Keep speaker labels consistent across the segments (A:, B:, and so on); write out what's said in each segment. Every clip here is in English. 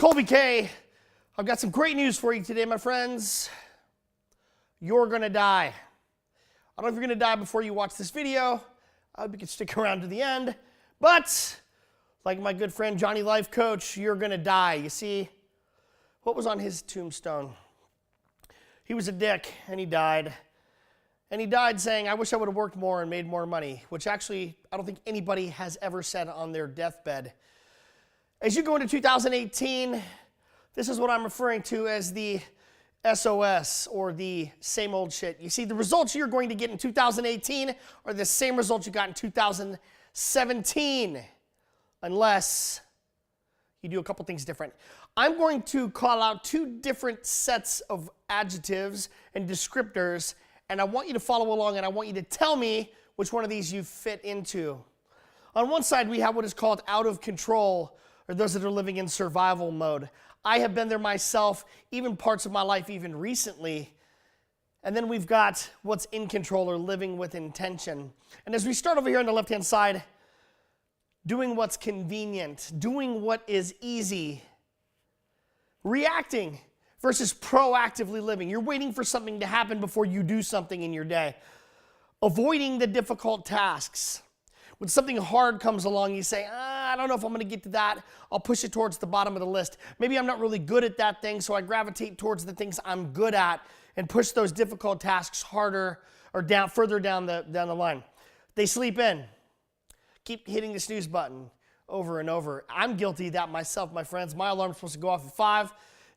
A: Kolby K. I've got some great news for you today, my friends. You're going to die. I don't know if you're going to die before you watch this video. I hope you can stick around to the end. But, like my good friend Johnny Life Coach, you're going to die. You see, what was on his tombstone? He was a dick, and he died. And he died saying, I wish I would have worked more and made more money, which actually I don't think anybody has ever said on their deathbed. As you go into 2018, this is what I'm referring to as the SOS, or the same old shit. You see, the results you're going to get in 2018 are the same results you got in 2017, unless you do a couple things different. I'm going to call out two different sets of adjectives and descriptors, and I want you to follow along, and I want you to tell me which one of these you fit into. On one side, we have what is called out of control, or those that are living in survival mode. I have been there myself, even parts of my life, even recently. And then we've got what's in control, or living with intention. And as we start over here on the left-hand side, doing what's convenient, doing what is easy, reacting versus proactively living. You're waiting for something to happen before you do something in your day. Avoiding the difficult tasks. When something hard comes along, you say, I don't know if I'm going to get to that. I'll push it towards the bottom of the list. Maybe I'm not really good at that thing, so I gravitate towards the things I'm good at and push those difficult tasks harder or further down the line. They sleep in. Keep hitting the snooze button over and over. I'm guilty of that myself, my friends. My alarm's supposed to go off at 5.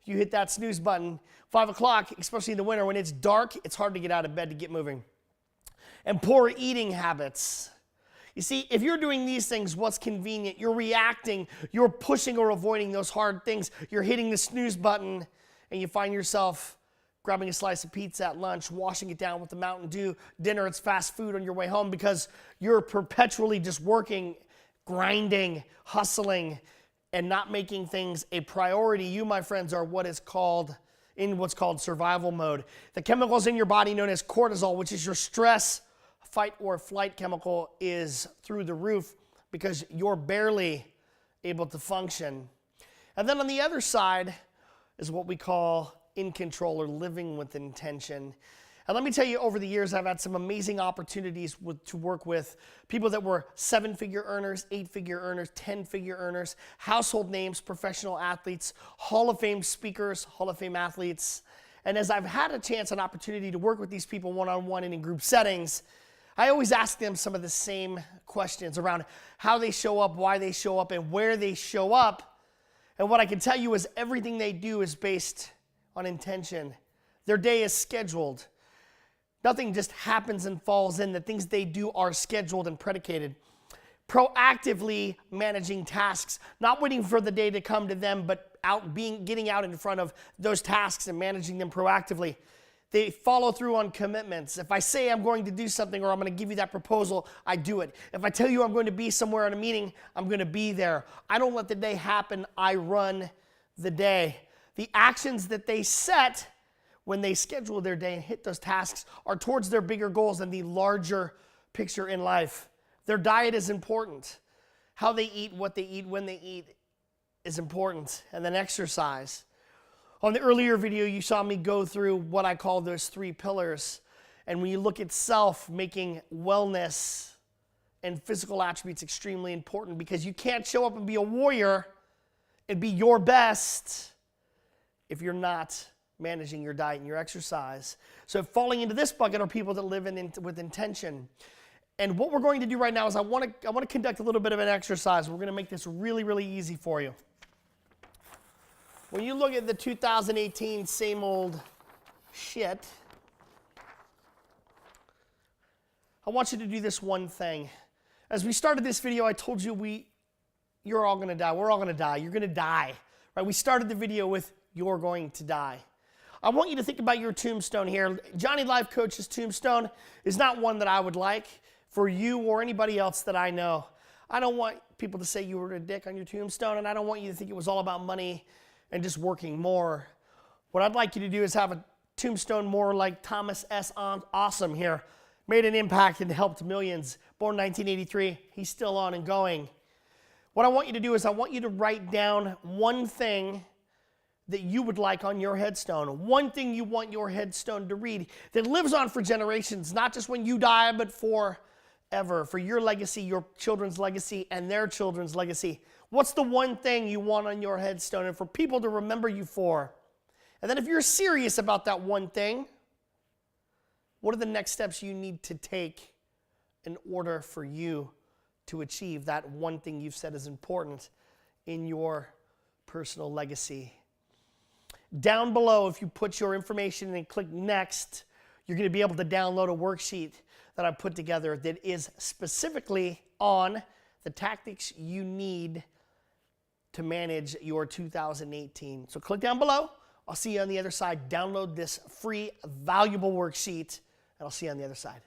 A: You hit that snooze button, 5 o'clock, especially in the winter when it's dark, it's hard to get out of bed to get moving. And poor eating habits. You see, if you're doing these things, what's convenient, you're reacting, you're pushing or avoiding those hard things, you're hitting the snooze button, and you find yourself grabbing a slice of pizza at lunch, washing it down with the Mountain Dew, dinner, it's fast food on your way home because you're perpetually just working, grinding, hustling, and not making things a priority. You, my friends, are what's called survival mode. The chemicals in your body known as cortisol, which is your stress, fight or flight chemical, is through the roof because you're barely able to function. And then on the other side is what we call in control, or living with intention. And let me tell you, over the years, I've had some amazing opportunities to work with people that were 7-figure earners, 8-figure earners, 10-figure earners, household names, professional athletes, Hall of Fame speakers, Hall of Fame athletes. And as I've had a chance and opportunity to work with these people one-on-one and in group settings, I always ask them some of the same questions around how they show up, why they show up, and where they show up. And what I can tell you is everything they do is based on intention. Their day is scheduled. Nothing just happens and falls in. The things they do are scheduled and predicated. Proactively managing tasks, not waiting for the day to come to them, but getting out in front of those tasks and managing them proactively. They follow through on commitments. If I say I'm going to do something or I'm going to give you that proposal, I do it. If I tell you I'm going to be somewhere at a meeting, I'm going to be there. I don't let the day happen. I run the day. The actions that they set when they schedule their day and hit those tasks are towards their bigger goals and the larger picture in life. Their diet is important. How they eat, what they eat, when they eat is important. And then exercise. On the earlier video, you saw me go through what I call those 3 pillars. And when you look at self, making wellness and physical attributes extremely important, because you can't show up and be a warrior and be your best if you're not managing your diet and your exercise. So falling into this bucket are people that live with intention. And what we're going to do right now is I want to conduct a little bit of an exercise. We're going to make this really, really easy for you. When you look at the 2018 same old shit, I want you to do this one thing. As we started this video, I told you you're all going to die. We're all going to die. You're going to die. Right? We started the video with you're going to die. I want you to think about your tombstone here. Johnny Life Coach's tombstone is not one that I would like for you or anybody else that I know. I don't want people to say you were a dick on your tombstone, and I don't want you to think it was all about money and just working more. What I'd like you to do is have a tombstone more like Thomas S. Awesome here. Made an impact and helped millions. Born 1983, he's still on and going. What I want you to do is I want you to write down one thing that you would like on your headstone. One thing you want your headstone to read that lives on for generations, not just when you die, but forever, for your legacy, your children's legacy, and their children's legacy. What's the one thing you want on your headstone and for people to remember you for? And then if you're serious about that one thing, what are the next steps you need to take in order for you to achieve that one thing you've said is important in your personal legacy? Down below, if you put your information in and click next, you're going to be able to download a worksheet that I put together that is specifically on the tactics you need to manage your 2018. So click down below. I'll see you on the other side. Download this free, valuable worksheet, and I'll see you on the other side.